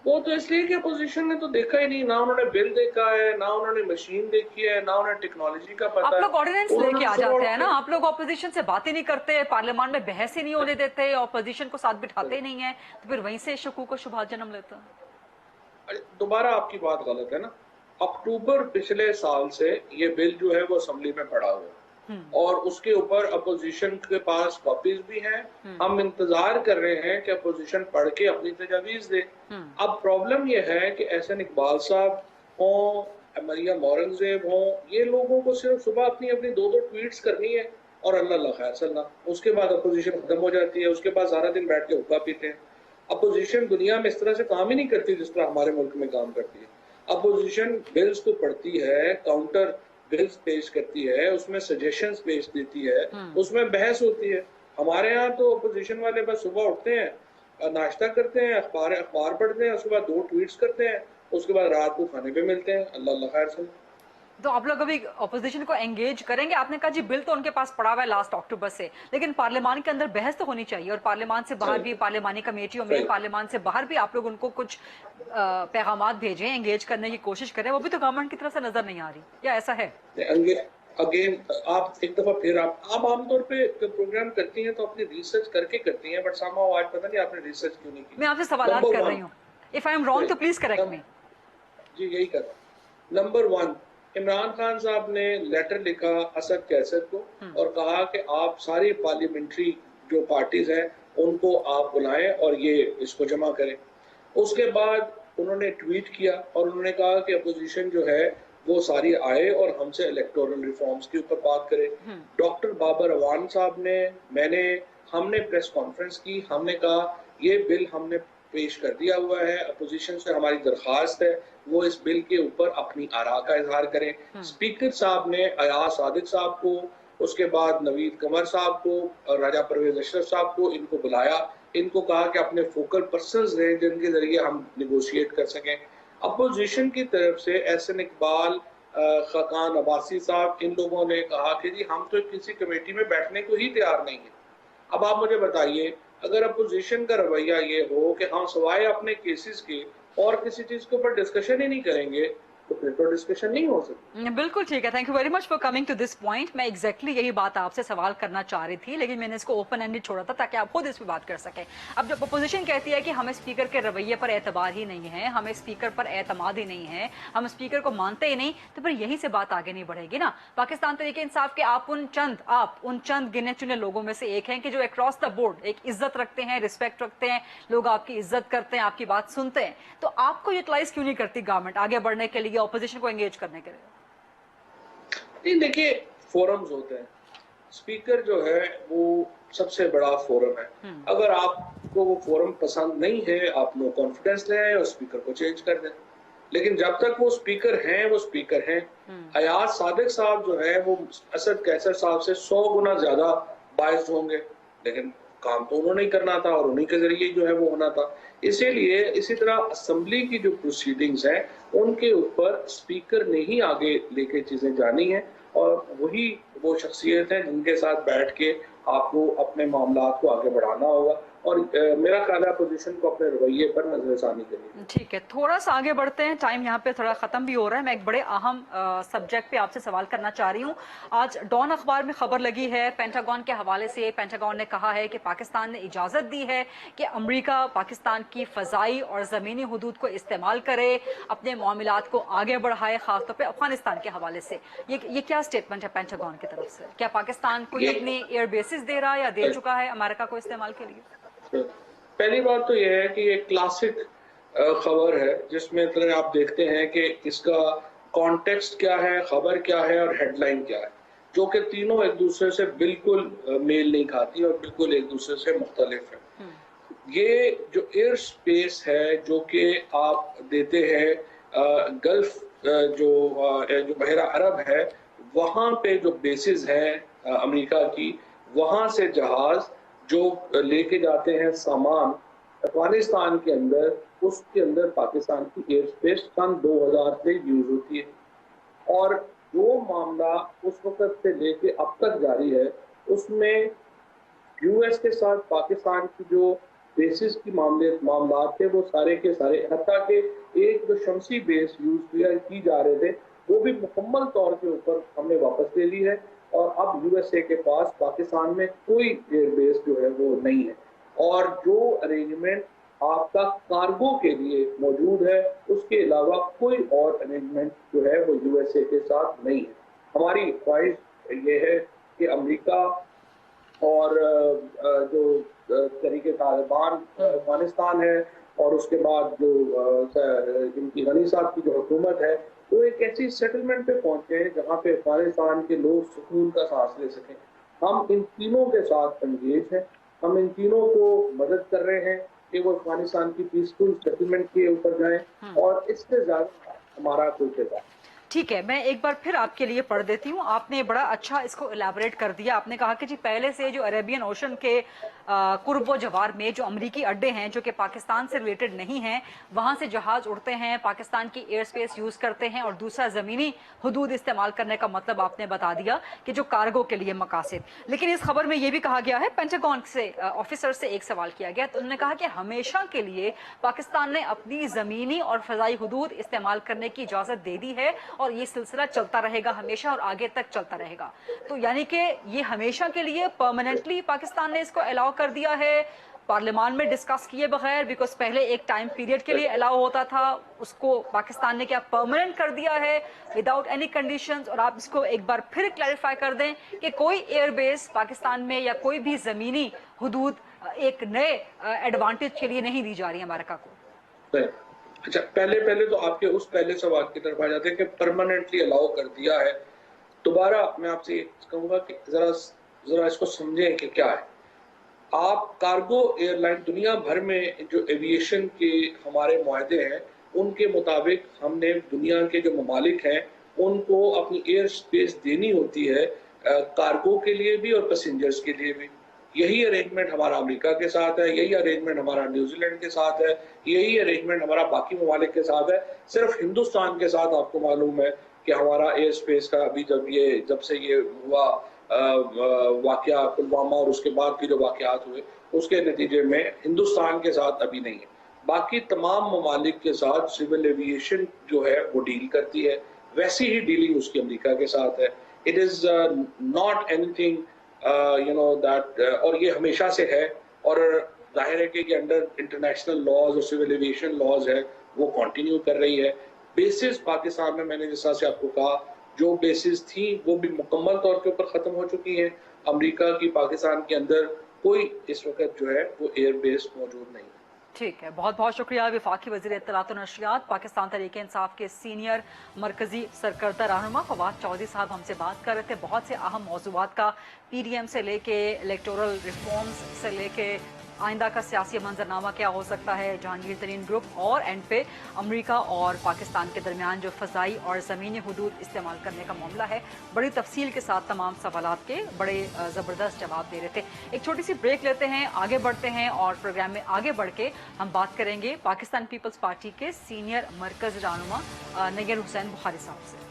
S4: वो तो इसलिए कि अपोजिशन ने तो देखा ही नहीं, ना उन्होंने बिल देखा है, ना उन्होंने मशीन देखी है, ना उन्हें टेक्नोलॉजी का पता है।
S3: आप लोग ऑर्डिनेंस लेके आ जाते हैं ना, आप लोग अपोजिशन से बातें नहीं करते, पार्लियामेंट में बहस ही नहीं होने देते, अपोजिशन को साथ बिठाते ही नहीं है, तो फिर वहीं से शकूक और शुबहात जन्म लेता है।
S4: दोबारा आपकी बात गलत है ना। अक्टूबर पिछले साल से ये बिल जो है वो असेंबली में पड़ा हुआ है और उसके ऊपर अपोजिशन के पास कॉपीज भी हैं। हम इंतजार कर रहे हैं कि अपोजिशन पढ़ के अपनी तजावीज दे। अब प्रॉब्लम यह है कि एहसन इकबाल साहब हों, मरियम औरंगजेब हों, ये लोगों को सिर्फ सुबह अपनी अपनी 2-2 ट्वीट्स करनी है और अल्लाह खैर सल्लाह, उसके बाद अपोजिशन खत्म हो जाती है। उसके बाद सारा दिन बैठ के हुक्का पीते हैं। अपोजिशन दुनिया में इस तरह से काम ही नहीं करती जिस तरह हमारे मुल्क में काम करती है। अपोजिशन बिल्स को पढ़ती है, काउंटर बिल्स पेश करती है, उसमें सजेशंस पेश देती है, उसमें बहस होती है। हमारे यहाँ तो अपोजिशन वाले बस सुबह उठते हैं, नाश्ता करते हैं, अखबार पढ़ते हैं, उसके बाद 2 ट्वीट्स करते हैं, उसके बाद रात को खाने पे मिलते हैं। अल्लाह खैर से।
S3: तो आप लोग अभी अपोजिशन को एंगेज करेंगे? आपने कहा जी बिल तो उनके पास पड़ा हुआ है लास्ट अक्टूबर से, लेकिन पार्लियामान के अंदर बहस तो होनी चाहिए, और पार्लियामान से बाहर भी, पार्लियामानी कमेटियों में, पार्लियामान से बाहर भी आप लोग उनको कुछ पैगामात भेजें, एंगेज करने की कोशिश करें। वो भी तो गवर्नमेंट की तरफ से नजर नहीं आ रही, या ऐसा है?
S4: अगेन आप एक दफा फिर आप आमतौर पे प्रोग्राम करती हैं तो अपनी रिसर्च करके करती हैं, बट somehow आज पता नहीं आपने रिसर्च क्यों नहीं की।
S3: मैं आपसे सवाल कर रही हूँ, इफ आई एम रॉन्ग तो प्लीज करेक्ट मी।
S4: जी यही कर रहा हूँ। नंबर 1, इमरान खान साहब ने लेटर लिखा असद कैसर को और कहा कि आप सारी पार्लियामेंट्री जो पार्टीज हैं उनको आप बुलाएं और ये इसको जमा करें। उसके बाद उन्होंने ट्वीट किया और उन्होंने कहा कि अपोजिशन जो है वो सारी आए और हमसे इलेक्टोरल रिफॉर्म्स के ऊपर बात करे। डॉक्टर बाबर अवान साहब ने हमने प्रेस कॉन्फ्रेंस की, हमने कहा ये बिल हमने पेश कर दिया हुआ है, अपोजिशन से हमारी दरखास्त है वो इस बिल के ऊपर अपनी आरा का इजहार करें। स्पीकर साहब ने अयाज सादिक साहब को, उसके बाद नवीद कमर साहब को और राजा परवेज अशरफ साहब को इनको बुलाया, इनको कहा कि अपने फोकल पर्संस हैं जिनके जरिए हम निगोशिएट कर सकें। अपोजिशन की तरफ से एहसन इकबाल, खाकान अब्बासी साहब, इन लोगों ने कहा कि जी हम तो किसी कमेटी में बैठने को ही तैयार नहीं है। अब आप मुझे बताइए, अगर अपोजिशन का रवैया ये हो कि हम सवाए अपने केसेस के और किसी चीज के ऊपर डिस्कशन ही नहीं करेंगे तो फिर तो डिस्कशन नहीं हो सकती।
S3: बिल्कुल ठीक है, thank you very much for coming to this point. मैं एग्जैक्टली यही बात आपसे सवाल करना चाह रही थी, लेकिन मैंने इसको ओपन एंडेड छोड़ा था ताकि आप खुद इस पर बात कर सकें। अब जब अपोजिशन कहती है कि हमें स्पीकर के रवैये पर एतबार ही नहीं है, हमें स्पीकर पर एतमाद ही नहीं है, हम स्पीकर को मानते ही नहीं, तो फिर यहीं से बात आगे नहीं बढ़ेगी ना। पाकिस्तान तरीके इंसाफ के आप उन चंद गिने चुने लोगों में से एक हैं कि जो अक्रॉस द बोर्ड एक इज्जत रखते हैं, रिस्पेक्ट रखते हैं, लोग आपकी इज्जत करते हैं, आपकी बात सुनते हैं। तो आपको यूटिलाइज क्यों नहीं करती गवर्नमेंट आगे बढ़ने के लिए, ऑपोजिशन को एंगेज करने के लिए?
S4: नहीं, देखिए फोरम्स होते हैं, स्पीकर जो है वो सबसे बड़ा फोरम है। अगर आपको वो फोरम पसंद नहीं है, आप नो कॉन्फिडेंस लें और स्पीकर को चेंज कर दें, लेकिन जब तक वो स्पीकर हैं वो स्पीकर हैं। अयाज सादिक साहब जो है वो असद कैसर साहब से 100 गुना ज्यादा बायस्ड होंगे, लेकिन काम तो उन्होंने ही करना था और उन्हीं के जरिए जो है वो होना था। इसीलिए इसी तरह असेंबली की जो प्रोसीडिंग्स हैं उनके ऊपर स्पीकर ने ही आगे लेके चीजें जानी है और वही वो शख्सियत है जिनके साथ बैठ के आपको अपने मामला को आगे बढ़ाना होगा और मेरा ख्याल है अपोजिशन को अपने रवैये पर नजरसानी करनी।
S3: ठीक है, थोड़ा सा आगे बढ़ते हैं, टाइम यहाँ पे थोड़ा खत्म भी हो रहा है। मैं एक बड़े अहम सब्जेक्ट पे आपसे सवाल करना चाह रही हूँ। आज डॉन अखबार में खबर लगी है पेंटागन के हवाले से। पेंटागन ने कहा है कि पाकिस्तान ने इजाजत दी है कि अमेरिका पाकिस्तान की फजाई और जमीनी हुदूद को इस्तेमाल करे, अपने मामलात को आगे बढ़ाए, खासतौर पर अफगानिस्तान के हवाले से। ये क्या स्टेटमेंट है पेंटागन की तरफ से? क्या पाकिस्तान को अपनी एयर बेसिस दे रहा है या दे चुका है अमेरिका को इस्तेमाल के लिए?
S4: पहली बात तो यह है कि ये क्लासिक खबर है जिसमें तरह आप देखते हैं कि इसका कॉन्टेक्स्ट क्या है, खबर क्या है और हेडलाइन क्या है, जो कि तीनों एक दूसरे से बिल्कुल मेल नहीं खाती और बिल्कुल एक दूसरे से मुख्तलिफ है। ये जो एयर स्पेस है जो कि आप देते हैं गल्फ जो बहरा अरब है, वहाँ पे जो बेसिस है अमेरिका की, वहाँ से जहाज जो लेके जाते हैं सामान अफगानिस्तान के अंदर, उसके अंदर पाकिस्तान की एयर स्पेस सन 2000 से यूज होती है और जो मामला उस वक्त से लेके अब तक जारी है उसमें यूएस के साथ पाकिस्तान की जो बेसिस की मामला थे वो सारे के सारे, हत्ता के एक जो शमसी बेस यूज की जा रहे थे वो भी मुकम्मल तौर के ऊपर हमने वापस ले ली है और अब यूएसए के पास पाकिस्तान में कोई एयर बेस जो है वो नहीं है और जो अरेंजमेंट आपका कार्गो के लिए मौजूद है उसके अलावा कोई और अरेंजमेंट जो है वो यूएसए के साथ नहीं है। हमारी ख्वाहिश ये है कि अमेरिका और जो तरीके तालिबान अफगानिस्तान है और उसके बाद जो इनकी गनी साहब की जो हुकूमत है वो एक ऐसी सेटलमेंट पे पहुंचे हैं जहाँ पे अफगानिस्तान के लोग सुकून का सांस ले सकें। हम इन तीनों के साथ एंगेज हैं, हम इन तीनों को मदद कर रहे हैं कि वो अफगानिस्तान की पीसफुल सेटलमेंट के ऊपर जाएं और इससे ज्यादा हमारा कोई किरदार।
S3: ठीक है, मैं एक बार फिर आपके लिए पढ़ देती हूँ। आपने बड़ा अच्छा इसको इलेबोरेट कर दिया। आपने कहा कि जी पहले से जो अरेबियन ओशन के कुर्ब जवार में जो अमरीकी अड्डे हैं जो कि पाकिस्तान से रिलेटेड नहीं हैं, वहाँ से जहाज उड़ते हैं, पाकिस्तान की एयर स्पेस यूज़ करते हैं और दूसरा ज़मीनी हुदूद इस्तेमाल करने का मतलब आपने बता दिया कि जो कार्गो के लिए मकासद। लेकिन इस खबर में ये भी कहा गया है, पेंटागन से ऑफिसर से एक सवाल किया गया तो उन्होंने कहा कि हमेशा के लिए पाकिस्तान ने अपनी ज़मीनी और फ़ज़ाई हुदूद इस्तेमाल करने की इजाज़त दे दी है اور یہ سلسلہ چلتا رہے گا ہمیشہ اور آگے تک چلتا رہے گا. تو یعنی کہ یہ ہمیشہ کے لیے پرماننٹلی پاکستان نے اس کو الاؤ کر دیا ہے پارلیمان میں ڈسکس کیے بغیر, بیکاز پہلے ایک ٹائم پیریڈ کے لیے الاؤ ہوتا تھا, اس کو پاکستان نے کیا پرماننٹ کر دیا ہے وداؤٹ اینی کنڈیشنز؟ اور آپ اس کو ایک بار پھر کلیریفائی کر دیں کہ کوئی ایئر بیس پاکستان میں یا کوئی بھی زمینی حدود ایک نئے ایڈوانٹیج کے لیے نہیں دی جا رہی امریکہ کو.
S4: اچھا, پہلے تو آپ کے اس پہلے سوال کی طرف آ جاتے ہیں کہ پرماننٹلی الاؤ کر دیا ہے. دوبارہ میں آپ سے یہ کہوں گا کہ ذرا اس کو سمجھیں کہ کیا ہے. آپ کارگو ایئر لائن دنیا بھر میں جو ایویشن کے ہمارے معاہدے ہیں ان کے مطابق ہم نے دنیا کے جو ممالک ہیں ان کو اپنی ایئر سپیس دینی ہوتی ہے کارگو کے لیے بھی اور پیسنجرز کے لیے بھی. یہی ارینجمنٹ ہمارا امریکہ کے ساتھ ہے, یہی ارینجمنٹ ہمارا نیوزی لینڈ کے ساتھ ہے, یہی ارینجمنٹ ہمارا باقی ممالک کے ساتھ ہے. صرف ہندوستان کے ساتھ آپ کو معلوم ہے کہ ہمارا ایئر سپیس کا ابھی جب سے یہ ہوا واقعہ پلوامہ اور اس کے بعد کے جو واقعات ہوئے اس کے نتیجے میں ہندوستان کے ساتھ ابھی نہیں ہے. باقی تمام ممالک کے ساتھ سول ایویشن جو ہے وہ ڈیل کرتی ہے, ویسی ہی ڈیلنگ اس کی امریکہ کے ساتھ ہے. It is not any thing that, اور یہ ہمیشہ سے ہے, اور ظاہر ہے کہ یہ انڈر انٹرنیشنل لاز اور سول ایویشن لاز ہے وہ کنٹینیو کر رہی ہے. بیسز پاکستان میں نے جس طرح سے آپ کو کہا جو بیسز تھیں وہ بھی مکمل طور کے اوپر ختم ہو چکی ہیں. امریکہ کی پاکستان کے اندر کوئی اس وقت جو ہے وہ ایئر بیس موجود نہیں ہے.
S3: ٹھیک ہے, بہت بہت شکریہ. وفاقی وزیر اطلاعات و نشریات پاکستان تحریک انصاف کے سینئر مرکزی سرکردہ رہنما فواد چودھری صاحب ہم سے بات کر رہے تھے بہت سے اہم موضوعات کا, پی ڈی ایم سے لے کے الیکٹورل ریفارمز سے لے کے آئندہ کا سیاسی منظرنامہ کیا ہو سکتا ہے, جہانگیر ترین گروپ, اور اینڈ پہ امریکہ اور پاکستان کے درمیان جو فضائی اور زمینی حدود استعمال کرنے کا معاملہ ہے. بڑی تفصیل کے ساتھ تمام سوالات کے بڑے زبردست جواب دے رہے تھے. ایک چھوٹی سی بریک لیتے ہیں, آگے بڑھتے ہیں اور پروگرام میں آگے بڑھ کے ہم بات کریں گے پاکستان پیپلز پارٹی کے سینئر مرکز رہنما نیر حسین بخاری صاحب سے.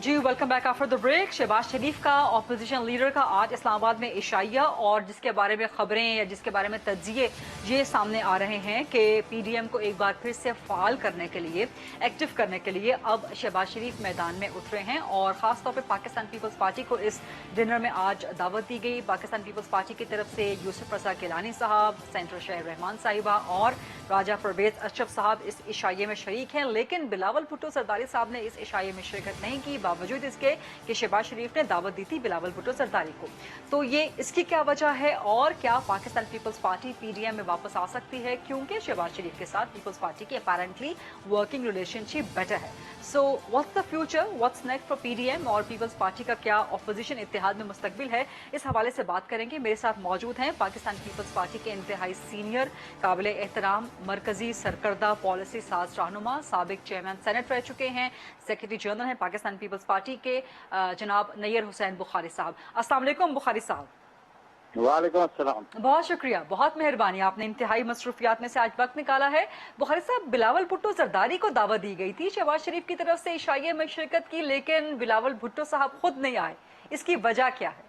S3: جی welcome back after the break. Shehbaz Sharif کا اپوزیشن لیڈر کا آج اسلام آباد میں عشائیہ, اور جس کے بارے میں خبریں یا جس کے بارے میں تجزیے یہ سامنے آ رہے ہیں کہ پی ڈی ایم کو ایک بار پھر سے فعال کرنے کے لیے, ایکٹیو کرنے کے لیے اب شہباز شریف میدان میں اترے ہیں. اور خاص طور پہ پاکستان پیپلز پارٹی کو اس ڈنر میں آج دعوت دی گئی. پاکستان پیپلز پارٹی کی طرف سے یوسف رضا گیلانی صاحب, سینٹر شہر رحمان صاحبہ اور راجہ پرویز اشرف صاحب اس عشائیے میں شریک ہیں. لیکن بلاول بھٹو زرداری صاحب نے اس عشائیے میں شرکت نہیں کی, باوجود اس کے کہ شہباز شریف نے دعوت دی تھی بلاول بھٹو زرداری کو. تو یہ اس کی کیا وجہ ہے, اور کیا Pakistan Peoples Party P D M میں واپس آ سکتی ہے, کیونکہ شہباز شریف کے ساتھ پیپلز پارٹی کی apparently working relationship better ہے. So what's the future, what's next for P D M, اور پیپلز پارٹی کا کیا اپوزیشن اتحاد میں مستقبل ہے, اس حوالے سے بات کریں گے. میرے ساتھ موجود ہیں پاکستان پیپلز پارٹی کے انتہائی سینئر, قابل احترام مرکزی سرکردہ پالیسی ساز رہنما, سابق چیئرمین سینٹ رہ چکے ہیں, سیکرٹری جنرل ہیں پاکستان پیپلز پارٹی کے جناب نیر حسین بخاری صاحب. السلام علیکم بخاری صاحب.
S5: وعلیکم السلام.
S3: بہت شکریہ, بہت مہربانی, آپ نے انتہائی مصروفیات میں سے آج وقت نکالا ہے. بخاری صاحب, بلاول بھٹو زرداری کو دعوت دی گئی تھی شہباز شریف کی طرف سے عشائیے میں شرکت کی, لیکن بلاول بھٹو صاحب خود نہیں آئے, اس کی وجہ کیا ہے؟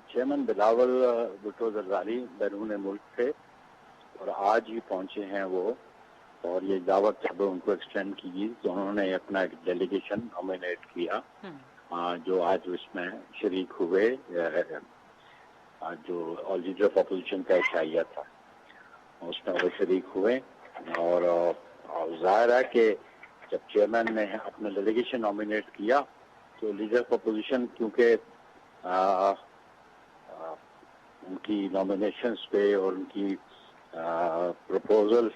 S5: چیئرمین بلاول بھٹو زرداری بیرون ملک تھے اور آج ہی پہنچے ہیں وہ, اور یہ دعوت جب ان کو ایکسٹینڈ کی تو انہوں نے اپنا ایک ڈیلیگیشن نامینیٹ کیا جو آج اس میں شریک ہوئے, جو لیڈر آف اپوزیشن کا عشائیہ تھا اس میں وہ شریک ہوئے. اور ظاہر ہے کہ جب چیئرمین نے اپنا ڈیلیگیشن نامینیٹ کیا تو لیڈر آف اپوزیشن کیونکہ ان کی نامینیشنز پہ اور ان کی پروپوزل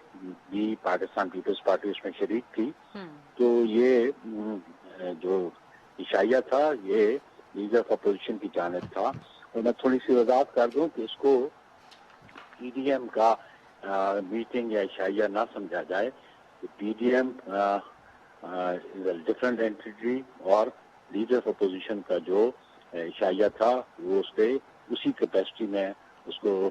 S5: بھی پاکستان پیپلز پارٹی اس میں شریک تھی, تو یہ جو عشائیہ تھا یہ لیڈر آف اپوزیشن کی جانب تھا. اور میں تھوڑی سی وضاحت کر دوں کہ اس کو پی ڈی ایم کا میٹنگ یا عشائیہ نہ سمجھا جائے. P D M different entity, اور لیڈر آف اپوزیشن کا جو عشائیہ تھا وہ اس پہ اسی کیپیسٹی میں اس کو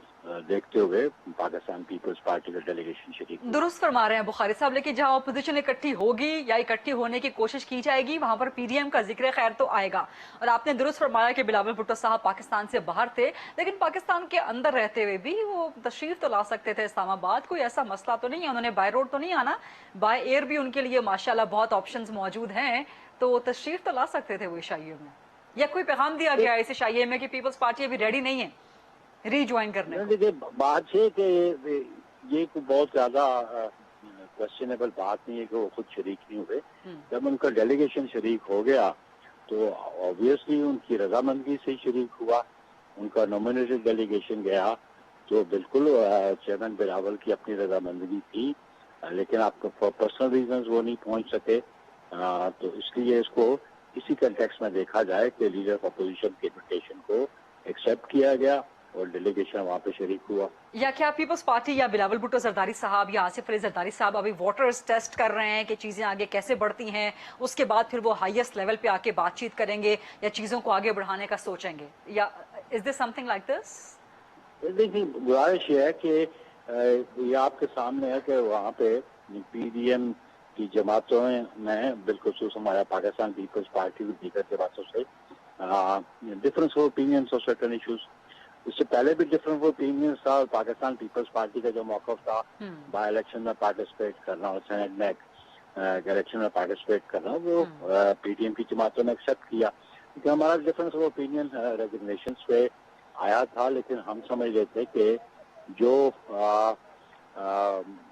S5: دیکھتے ہوئے پاکستان پیپلز پارٹی کا ڈیلیگیشن شریک ہوا۔
S3: درست فرما رہے ہیں بخاری صاحب، لیکن جہاں اپوزیشن اکٹھی ہوگی یا اکٹھی ہونے کی کوشش کی جائے گی وہاں پر پی ڈی ایم کا ذکر خیر تو آئے گا۔ اور آپ نے درست فرمایا کہ بلاول بھٹو صاحب پاکستان سے باہر تھے، لیکن پاکستان کے اندر رہتے ہوئے بھی وہ تشریف تو لا سکتے تھے اسلام آباد، کوئی ایسا مسئلہ تو نہیں ہے، انہوں نے بائی روڈ تو نہیں آنا، بائی ایئر بھی ان کے لیے ماشاءاللہ بہت آپشنز موجود ہیں، تو تشریف تو لا سکتے تھے وہ عیشائیوں میں۔ یا کوئی پیغام دیا گیا ہے اس عیشائیے میں کہ پیپلز پارٹی ابھی ریڈی نہیں ہے ری جوائن کرنے کو؟
S5: دیکھیے بات ہے کہ یہ کوئی بہت زیادہ کوشچنیبل بات نہیں ہے کہ وہ خود شریک نہیں ہوئے۔ جب ان کا ڈیلیگیشن شریک ہو گیا تو آبویسلی ان کی رضامندگی سے شریک ہوا، ان کا نومینیٹڈ ڈیلیگیشن گیا تو بالکل چیئرمین بلاول کی اپنی رضامندگی تھی، لیکن آپ کو فار پرسنل ریزنز وہ نہیں پہنچ سکے، تو اس لیے اس کو اسی کنٹیکس میں دیکھا جائے کہ لیڈر آف اپوزیشن کے انویٹیشن کو ایکسیپٹ کیا گیا اور ڈیلیگیشن وہاں پہ شریک ہوا۔
S3: یا کیا پیپلز پارٹی یا بلاول بھٹو زرداری صاحب یا آصف علی زرداری صاحب ابھی ووٹرز ٹیسٹ کر رہے ہیں کہ چیزیں آگے کیسے بڑھتی ہیں، اس کے بعد پھر وہ ہائیسٹ لیول پہ آ کے بات چیت کریں گے یا چیزوں کو آگے بڑھانے کا سوچیں گے، یا از دس سم تھنگ لائک دس؟
S5: دیکھیے گزارش یہ ہے کہ یہ آپ کے سامنے ہے کہ وہاں پہ پی ڈی ایم کی جماعتوں میں بالخصوص ہمارا پاکستان پیپلز پارٹی کی دیگر جماعتوں سے difference of opinions of certain issues, اس سے پہلے بھی ڈفرنس آف اوپینینس تھا، اور پاکستان پیپلز پارٹی کا جو موقف تھا بائی الیکشن میں پارٹیسپیٹ کرنا اور سینٹ میں الیکشن میں پارٹیسپیٹ کرنا، وہ پی ڈی ایم کی جماعتوں نے ایکسیپٹ کیا، کیونکہ ہمارا ڈفرنس آف اوپینین ریزگنیشنز پہ آیا تھا، لیکن ہم سمجھ لیتے کہ جو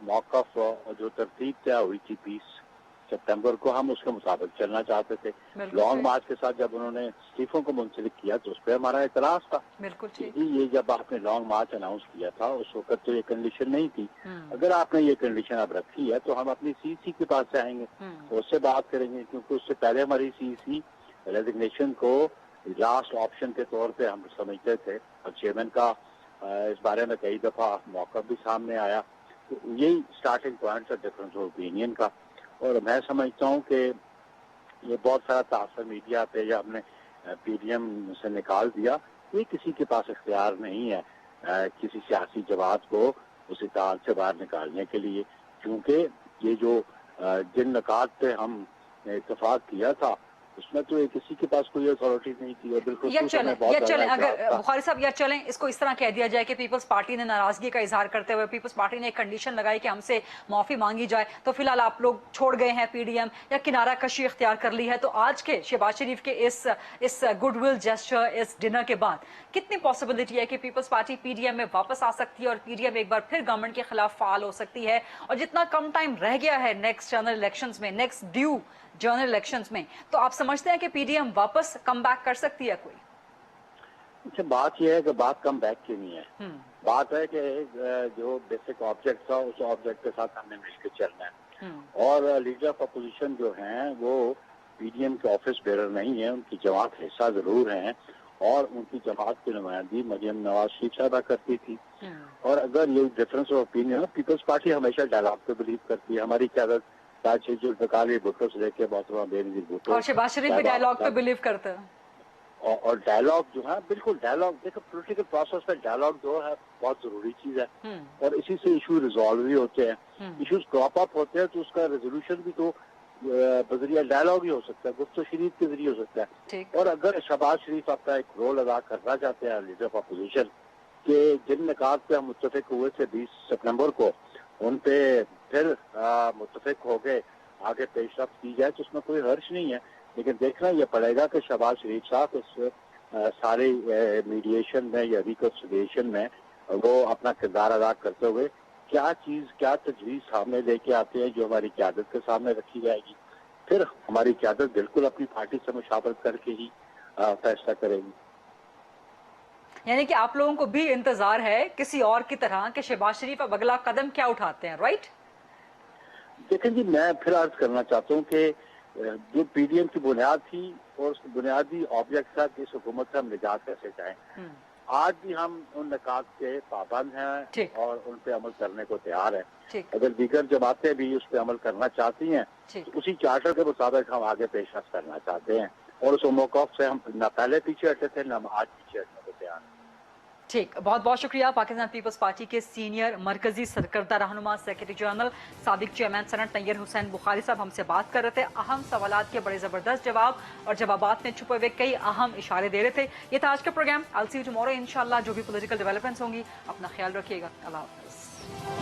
S5: موقف جو ترتیب طے ہوئی تھی 20 سپتمبر کو ہم اس کے مطابق چلنا چاہتے تھے۔ لانگ مارچ کے ساتھ جب انہوں نے اسٹیفوں کو منسلک کیا تو اس پہ ہمارا اعتراض تھا۔
S3: بالکل ٹھیک۔
S5: یہ جب آپ نے لانگ مارچ اناؤنس کیا تھا اس وقت تو یہ کنڈیشن نہیں تھی، اگر آپ نے یہ کنڈیشن اب رکھی ہے تو ہم اپنی سی سی کے پاس سے آئیں گے، اس سے بات کریں گے، کیونکہ اس سے پہلے ہماری سی سی ریزگنیشن کو لاسٹ آپشن کے طور پہ ہم سمجھتے تھے، اور چیئرمین کا اس بارے میں کئی دفعہ موقع بھی سامنے آیا، تو یہی اسٹارٹنگ پوائنٹ ہے ڈفرنس آف اوپینین کا۔ اور میں سمجھتا ہوں کہ یہ بہت سارا تاثر میڈیا پہ یا ہم نے پی ڈی ایم سے نکال دیا، یہ کسی کے پاس اختیار نہیں ہے کسی سیاسی جماعت کو اس اتحاد سے باہر نکالنے کے لیے، کیونکہ یہ جو جن نکات پہ ہم نے اتفاق کیا تھا اس میں تو کسی کے پاس کوئی اتھارٹی نہیں تھی، اور بالکل
S3: یا چلیں اگر بخاری صاحب یا چلیں اس کو اس طرح کہہ دیا جائے کہ پیپلز پارٹی نے ناراضگی کا اظہار کرتے ہوئے پیپلز پارٹی نے ایک کنڈیشن لگائی کہ ہم سے معافی مانگی جائے، تو فی الحال آپ لوگ چھوڑ گئے ہیں پی ڈی ایم یا کنارہ کشی اختیار کر لی ہے، تو آج کے شہباز شریف کے اس گڈ ول جیسچر، اس ڈنر کے بعد کتنی پاسبلٹی ہے کہ Peoples Party P D M میں واپس آ سکتی ہے اور پی ڈی ایم ایک بار پھر گورنمنٹ کے خلاف فعال ہو سکتی ہے؟ اور جتنا کم ٹائم رہ گیا ہے نیکسٹ جنرل الیکشنز میں، نیکسٹ ڈیو جنرل الیکشنز میں، تو آپ سمجھتے ہیں کہ پی ڈی ایم واپس کم بیک کر سکتی ہے کوئی؟
S5: اچھا بات یہ ہے کہ بات کم بیک کی نہیں ہے، بات ہے کہ جو بیسک آبجیکٹ تھا اس آبجیکٹ کے ساتھ ہم نے مل کے چلنا ہے، اور لیڈر آف اپوزیشن جو ہیں وہ پی ڈی ایم کے آفس بیرر نہیں ہیں، ان کی جماعت حصہ ضرور ہیں، اور ان کی جماعت کی نمائندگی مریم نواز شریف صاحبہ کرتی تھی، اور اگر یہ difference of opinion, Peoples Party ہمیشہ ڈائلاگ پہ بلیو کرتی ہے، ہماری قیادت بھٹو سے لے کے محترمہ بینظیر بھٹو
S3: اور شہباز شریف بھی ڈائلاگ پہ بلیو کرتے ہیں،
S5: اور ڈائلاگ جو ہے بالکل ڈائلاگ، دیکھو پولیٹیکل پروسیس میں ڈائلاگ جو ہے بہت ضروری چیز ہے، اور اسی سے ایشو ریزالو بھی ہوتے ہیں، ایشوز کراپ اپ ہوتے ہیں تو اس کا ریزولوشن بھی تو بذریعہ ڈائلاگ ہی ہو سکتا ہے، گفت و شنید کے ذریعے ہو سکتا ہے، اور اگر شہباز شریف اپنا ایک رول ادا کرنا چاہتے ہیں لیڈر آف اپوزیشن کہ جن نکات پہ ہم متفق ہوئے تھے 20 سپتمبر کو ان پہ پھر متفق ہو گئے آگے پیش رفت کی جائے تو اس میں کوئی حرج نہیں ہے، لیکن دیکھنا یہ پڑے گا کہ شہباز شریف صاحب اس سارے میڈیشن میں یا ریکنسیلیشن میں وہ اپنا کردار ادا کرتے ہوئے کیا چیز، کیا تجویز سامنے لے کے آتے ہیں جو ہماری قیادت کے سامنے رکھی جائے گی، پھر ہماری قیادت بالکل اپنی پارٹی سے مشاورت کر کے ہی فیصلہ کرے گی۔
S3: یعنی کہ آپ لوگوں کو بھی انتظار ہے کسی اور کی طرح کہ شہباز شریف اب اگلا قدم کیا اٹھاتے ہیں، رائٹ؟
S5: دیکھیں جی میں پھر عرض کرنا چاہتا ہوں کہ جو پی ڈی ایم کی بنیاد تھی اور اس بنیادی آبجیکٹ تھا کہ اس حکومت سے ہم نجات کیسے جائیں، آج بھی ہم ان نکات کے پابند ہیں اور ان پہ عمل کرنے کو تیار ہیں، اگر دیگر جماعتیں بھی اس پہ عمل کرنا چاہتی ہیں تو اسی چارٹر کے مطابق ہم آگے پیش رفت کرنا چاہتے ہیں، اور اس موقف سے ہم نہ پہلے پیچھے ہٹے تھے نہ ہم آج پیچھے ہٹنے کو تیار ہیں۔
S3: ٹھیک، بہت بہت شکریہ. پاکستان پیپلز پارٹی کے سینئر مرکزی سرکردہ رہنما سیکرٹری جنرل سابق چیئرمین سینٹ طاہر حسین بخاری صاحب ہم سے بات کر رہے تھے. اہم سوالات کے بڑے زبردست جواب اور جوابات میں چھپے ہوئے کئی اہم اشارے دے رہے تھے. یہ تھا آج کا programme. I'll see you tomorrow انشاءاللہ. جو بھی پولیٹیکل ڈیولپمنٹس ہوں گی اپنا خیال رکھیے گا. اللہ حافظ.